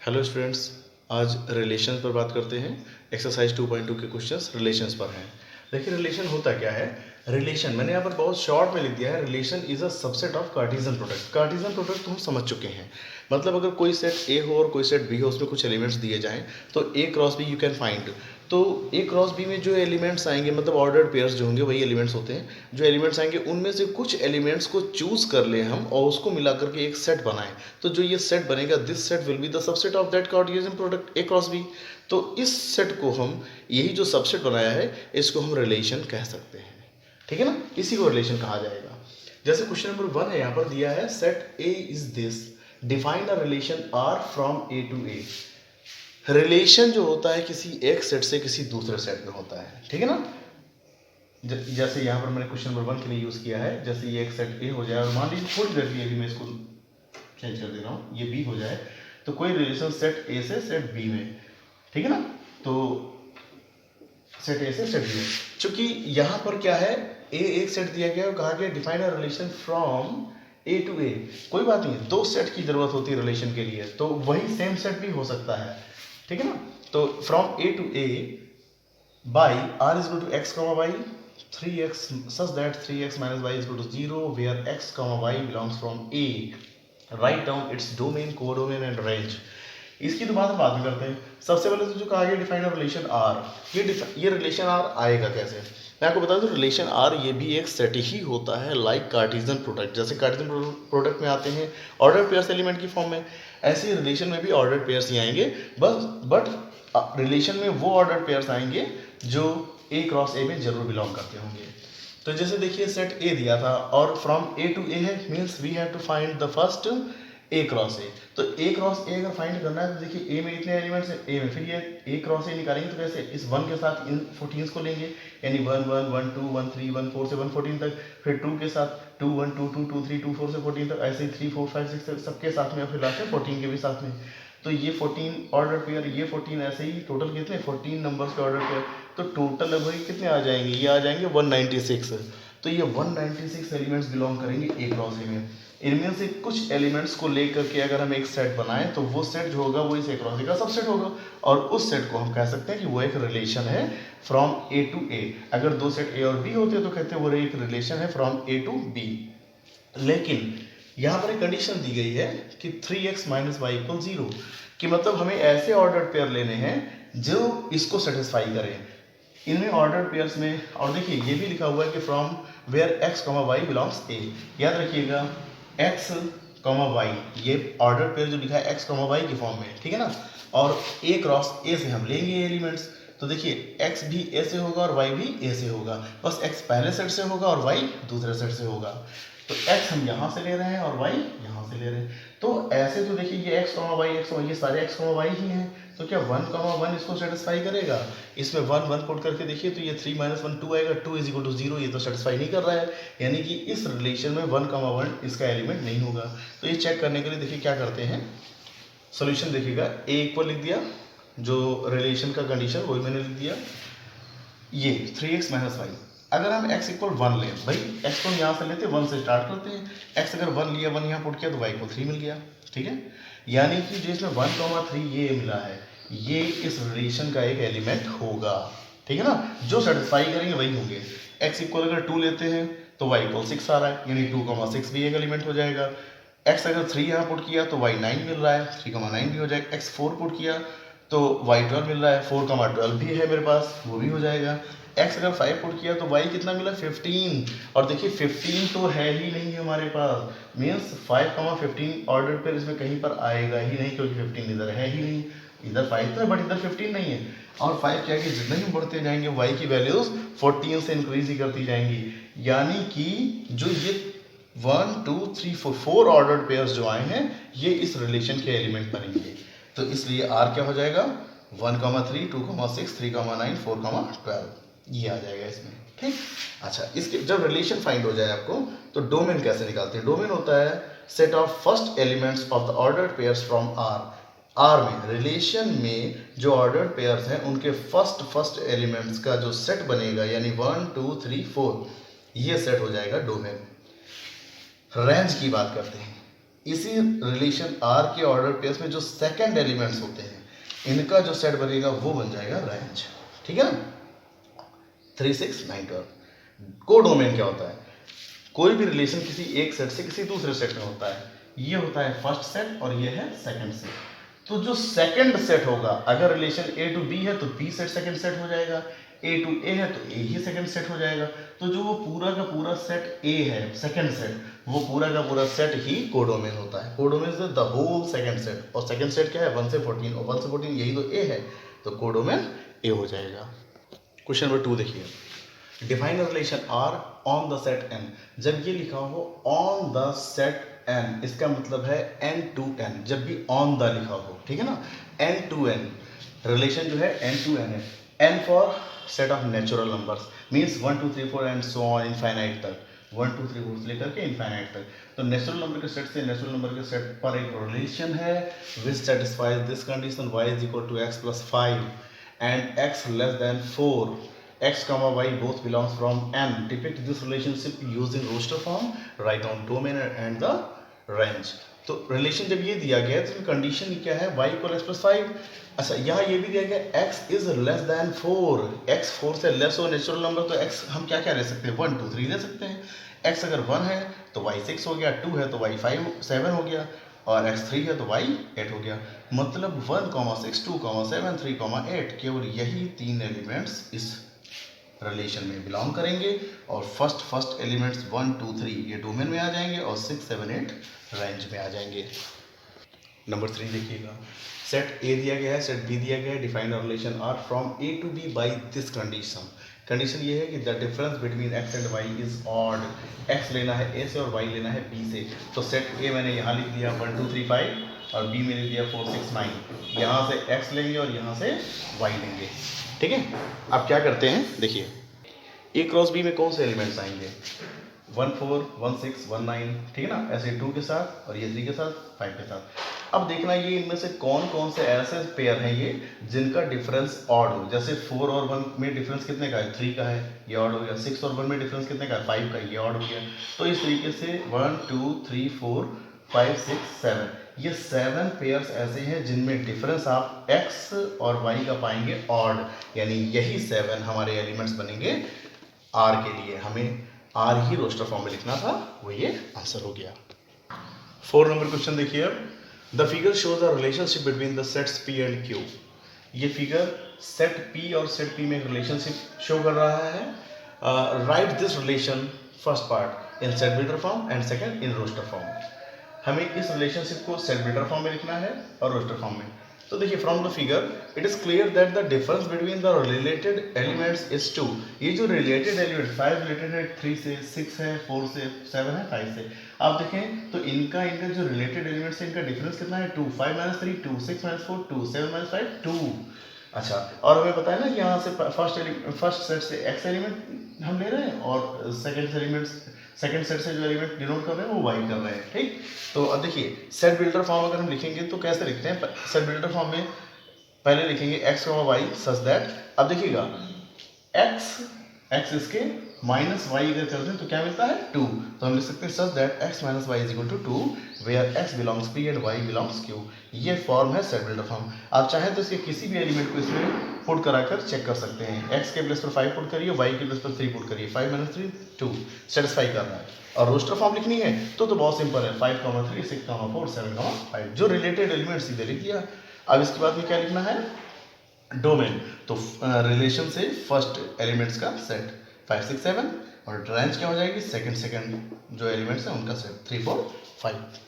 Hello students, आज relation पर बात करते हैं। एक्सरसाइज 2.2 के क्वेश्चंस रिलेशंस पर हैं। देखिए रिलेशन होता क्या है। रिलेशन मैंने यहाँ पर बहुत शॉर्ट में लिख दिया है। Relation is a subset of Cartesian product. Cartesian product तो हम समझ चुके हैं। मतलब अगर कोई सेट ए हो और कोई सेट बी हो, उसमें कुछ एलिमेंट्स दिए जाएं तो A cross B you can find. तो ए क्रॉस बी में जो एलिमेंट्स आएंगे, मतलब ऑर्डर्ड पेयर्स जो होंगे वही एलिमेंट्स होते हैं। जो एलिमेंट्स आएंगे उनमें से कुछ एलिमेंट्स को चूज कर लें हम और उसको मिला करके एक सेट बनाएं। तो जो ये सेट बनेगा, this set will be the subset of that Cartesian product A cross B. तो इस सेट को हम, यही जो सबसेट बनाया है, इसको हम रिलेशन कह सकते हैं। ठीक है ना, इसी को रिलेशन कहा जाएगा। जैसे क्वेश्चन नंबर 1 है, यहाँ पर दिया है set A is this, define a relation R from A to A. Relation जो होता है किसी एक सेट से किसी दूसरे सेट में होता है। ठीक है ना। जैसे यहाँ पर मैंने क्वेश्चन नंबर 1 के लिए यूज किया है। जैसे ये एक सेट ए हो जाए और मान लीजिए थोड़ी देर के लिए भी मैं इसको चेंज कर दे रहा हूँ, ये बी हो जाए, तो कोई रिलेशन सेट ए से सेट बी में। ठीक है ना। तो सेट ए से सेट बी में, चूंकि यहाँ पर क्या है, ए एक सेट दिया गया और कहा गया define a relation from A to A. कोई बात नहीं, दो सेट की जरूरत होती है रिलेशन के लिए, तो वही सेम सेट भी हो सकता है। ठीक है ना। तो from A to A by R is equal to X comma Y 3x such that 3x minus y is equal to 0 where x comma y belongs from A. Write down its domain, codomain and range. इसकी तो बात हम बाद में करते हैं। सबसे पहले तो जो कहा गया डिफाइन रिलेशन आर, ये रिलेशन आर आएगा कैसे, मैं आपको बता दूं। रिलेशन आर ये भी एक सेट ही होता है, लाइक कार्टेशियन प्रोडक्ट। जैसे कार्टेशियन प्रोडक्ट में आते हैं ऑर्डर पेयर्स एलिमेंट की फॉर्म में, ऐसे ही रिलेशन में भी ऑर्डर पेयर्स ही आएंगे। बट रिलेशन में वो ऑर्डर पेयर्स आएंगे जो ए क्रॉस ए में जरूर बिलोंग करते होंगे। तो जैसे देखिए सेट ए दिया था और फ्रॉम ए टू ए है, means we have to find the first A cross A. तो ए क्रॉस ए अगर फाइंड करना है तो देखिए ए में इतने एलिमेंट्स हैं, ए में फिर ये ए क्रॉस ए निकालेंगे तो कैसे, इस 1 के साथ इन 14 को लेंगे, यानी 1 1 1 2 1 3 1 4 से 114 तक, फिर 2 के साथ 2 1 2 2 2 3 2 4 से 14 तक, ऐसे ही 3 4 5 6 सबके साथ में, फिर लास्ट में 14 के भी साथ में। तो ये 14 ऑर्डर पेयर, ये 14, ऐसे ही टोटल कितने 14 नंबर्स के ऑर्डर पेयर। तो टोटल लगभग कितने आ जाएंगे, ये आ जाएंगे 196। तो ये 196 एलिमेंट्स बिलोंग करेंगे ए क्रॉस ए में। इनमें से कुछ एलिमेंट्स को लेकर के अगर हम एक सेट बनाएं तो वो सेट जो होगा वो इस ए क्रॉस ए का सबसेट होगा, और उस सेट को हम कह सकते हैं कि वो एक रिलेशन है फ्रॉम ए टू ए। अगर दो सेट ए और बी होते तो कहते हैं वो एक रिलेशन है फ्रॉम ए टू बी। लेकिन यहाँ पर एक कंडीशन दी गई है कि 3x माइनस वाई इक्वल 0, कि मतलब हमें ऐसे ऑर्डर्ड पेयर लेने हैं जो इसको सेटिस्फाई करें। इनमें ऑर्डर्ड पेयर्स में, और देखिए ये भी लिखा हुआ है कि from where x comma Y belongs A. याद रखिएगा x कॉमा वाई, ये ऑर्डर्ड पेयर जो लिखा है x कॉमा वाई की फॉर्म में, ठीक है ना। और a क्रॉस a से हम लेंगे एलिमेंट्स। तो देखिए x भी a से होगा और y भी a से होगा, बस x पहले सेट से होगा और y दूसरे सेट से होगा। तो x हम यहाँ से ले रहे हैं और y यहाँ से ले रहे हैं। तो ऐसे तो देखिए ये x y ये सारे x y ही हैं। तो क्या 1 1 इसको सेटिस्फाई करेगा। इसमें 1 1 पुट करके देखिए तो ये 3 - 1 2 आएगा, 2 इज इक्वल टू 0, ये तो सेटिस्फाई नहीं कर रहा है, यानी कि इस रिलेशन में 1 1 इसका एलिमेंट नहीं होगा। तो ये चेक करने के लिए देखिए क्या करते हैं, सोल्यूशन देखिएगा। ए इक्वल लिख दिया, जो रिलेशन का कंडीशन वही मैंने लिख दिया। ये 3x माइनस वाई, अगर हम x इक्वल 1 लें, भाई x को यहाँ से लेते 1 से स्टार्ट करते हैं, x अगर 1 लिया, 1 यहाँ पुट किया तो y इक्वल 3 मिल गया। ठीक है, यानी कि जो इसमें 1 3 ये मिला है, ये इस रिलेशन का एक एलिमेंट होगा। ठीक है ना, जो सेटिस्फाई करेंगे वही होंगे। x इक्वल अगर 2 लेते हैं तो y इक्वल 6 आ रहा है, यानी 2 6 भी एक एलिमेंट हो जाएगा। x अगर 3 यहाँ पुट किया तो y 9 मिल रहा है, 3 9 भी हो जाएगा। x 4 पुट किया तो y 12 मिल रहा है, 4 12 भी है मेरे पास, वो भी हो जाएगा। x अगर 5 पुट किया तो y कितना मिला 15, और देखिए 15 तो है ही नहीं हमारे पास, मीन्स 5 15 ऑर्डर पर इसमें कहीं पर आएगा ही नहीं, क्योंकि 15 इधर है ही नहीं। इधर 5 तो है बट इधर 15 नहीं है। और 5 क्या कि जितना ही बढ़ते जाएंगे y की वैल्यूज 14 से इंक्रीज ही करती जाएंगी, यानी कि जो ये 1 2 3 4 ऑर्डर्ड पेयर्स जो आए हैं ये इस रिलेशन के एलिमेंट बनेंगे। तो इसलिए r क्या हो जाएगा 1 3 2 6 3 9 4 12, ये आ जाएगा इसमें। ठीक, अच्छा इसके जब रिलेशन फाइंड हो जाए आपको तो डोमेन कैसे निकालते हैं। डोमेन होता है set of first elements of the ordered pairs from R में रिलेशन में जो ऑर्डर्ड पेयर्स हैं उनके फर्स्ट एलिमेंट्स का जो सेट बनेगा, यानी 1 2 3 4, ये सेट हो जाएगा डोमेन। रेंज की बात करते हैं। इसी रिलेशन आर के ऑर्डर पेयर्स में जो सेकंड एलिमेंट्स होते हैं इनका जो सेट बनेगा वो बन जाएगा रेंज। ठीक है ना। 3 6 9 12। कोडोमेन क्या होता है? कोई भी रिलेशन किसी एक सेट से किसी दूसरे सेट में होता है। ये होता है फर्स्ट सेट और ये है सेकंड सेट। तो जो सेकंड सेट होगा, अगर रिलेशन ए टू बी है तो बी सेट सेकंड सेट हो जाएगा, ए टू ए है तो ए ही सेकंड सेट हो जाएगा। तो जो वो पूरा का पूरा सेट ए है सेकंड सेट, वो पूरा का पूरा सेट ही कोडोमेन होता है। Codomain is the whole second set, और सेकंड सेट क्या है 1 से 14, और 1 से 14 यही तो ए है, तो कोडोमेन ए हो जाएगा। क्वेश्चन नंबर 2 देखिए, define relation R on the set N. जब ये लिखा हो ऑन द सेट एन, इसका मतलब है एन टू एन, जब भी ऑन द लिखा हो, ठीक है ना। एन टू एन रिलेशन जो है एन टू एन है। N for set of natural numbers means 1 2 3 4 and so on infinite तक, 1 2 3 4 से लेकर के इनफाइनाइट तक। तो नेचुरल नंबर के सेट से नेचुरल नंबर के सेट पर एक रिलेशन है which satisfies this condition y is equal to x plus 5 and x less than 4, x comma y both belongs from n. Depict this relationship using roster form. Write down domain and the range. तो relation जब ये दिया गया तो condition क्या है y equal x plus 5। अच्छा, यहाँ ये भी दिया गया x is less than 4, x 4 से लेस हो नेचुरल नंबर, तो x हम क्या क्या ले सकते हैं 1 2 3 ले सकते हैं। x अगर 1 है तो y 6 हो गया, 2 है तो y 5 7 हो गया, और x 3 है तो y 8 हो गया। मतलब 1 6 2 7 3 8 केवल यही 3 एलिमेंट्स इस रिलेशन में बिलोंग करेंगे, और फर्स्ट एलिमेंट्स 1 2 3 ये डोमेन में आ जाएंगे और 6 7 8 रेंज में आ जाएंगे। नंबर 3 देखिएगा, सेट ए दिया गया है, सेट बी दिया गया है, define relation R from A to B by this condition. Condition ये है कि the difference between X and Y is odd. X लेना है ए से और वाई लेना है बी से। तो सेट ए मैंने यहाँ लिख दिया 1 2 3 5 और बी मैंने दिया 4 6 9। यहाँ से एक्स लेंगे और यहाँ से वाई लेंगे, ठीक है। अब क्या करते हैं देखिए, ए क्रॉस बी में कौन से एलिमेंट्स आएंगे 1 4 1 6 1 9, ठीक है ना। ऐसे 2 के साथ और ये 3 के साथ 5 के साथ। अब देखना ये इनमें से कौन कौन से ऐसे पेयर हैं ये जिनका डिफरेंस ऑड हो। जैसे 4 और 1 में डिफरेंस कितने का है 3 का है, ये ऑड हो गया। 6 और 1 में डिफरेंस कितने का है 5 का, ये ऑड हो गया। तो इस तरीके से 1 2 3 4 5 6 7 ये 7 पेयर्स ऐसे हैं जिनमें डिफरेंस आप x और y का पाएंगे ऑड, यानी यही 7 हमारे एलिमेंट्स बनेंगे r के लिए। हमें r ही रोस्टर फॉर्म में लिखना था, वो ये आंसर हो गया। 4 नंबर क्वेश्चन देखिए अब, the figure shows a relationship between the sets p and q। ये फिगर सेट p और सेट p में एक रिलेशनशिप शो कर रहा है। Write this relation first part in set builder form and second in roster form. हमें इस relationship को सेट बिल्डर फॉर्म में लिखना है और रोस्टर फॉर्म में। तो देखिए, from the figure it is clear that the difference between the related elements is 2। ये जो रिलेटेड एलिमेंट 5 रिलेटेड है 3 से, 6 है 4 से, 7 है 5 से। आप देखें तो इनका जो रिलेटेड एलिमेंट्स है इनका डिफरेंस कितना है 2, 5 - 3 2, 6 - 4 2, 7 - 5 2। अच्छा, और हमें पता है ना कि यहाँ से फर्स्ट सेट से x एलिमेंट हम ले रहे हैं और सेकंड सेट से जो एलिमेंट डिनोट कर रहे हैं वो y कर रहे हैं, ठीक। तो अब देखिए, सेट बिल्डर फॉर्म अगर हम लिखेंगे तो कैसे लिखते हैं। सेट बिल्डर फॉर्म में पहले लिखेंगे x, y सच दैट, अब देखिएगा x इसके माइनस y अगर कर दें तो क्या मिलता है 2। तो हम लिख सकते हैं such that x - y = 2 where x belongs p and y belongs q। ये फॉर्म है सेट बिल्डर फॉर्म। आप चाहें तो इसके किसी भी एलिमेंट को इसमें पुट कराकर चेक कर सकते हैं। x के प्लेस पर 5 पुट करिए, y के प्लेस पर 3 पुट करिए, 5 - 3 2 सेटिस्फाई करना है। और रोस्टर फॉर्म लिखनी है तो बहुत सिंपल है 5 3 6 4 7 5 जो रिलेटेड एलिमेंट सीधे लिख दिया। अब इसके बाद में क्या लिखना है डोमेन। तो रिलेशन से फर्स्ट एलिमेंट्स का सेट 5 6 7 और रेंज क्या हो जाएगी सेकंड जो एलिमेंट्स हैं उनका सेट 3 4 5।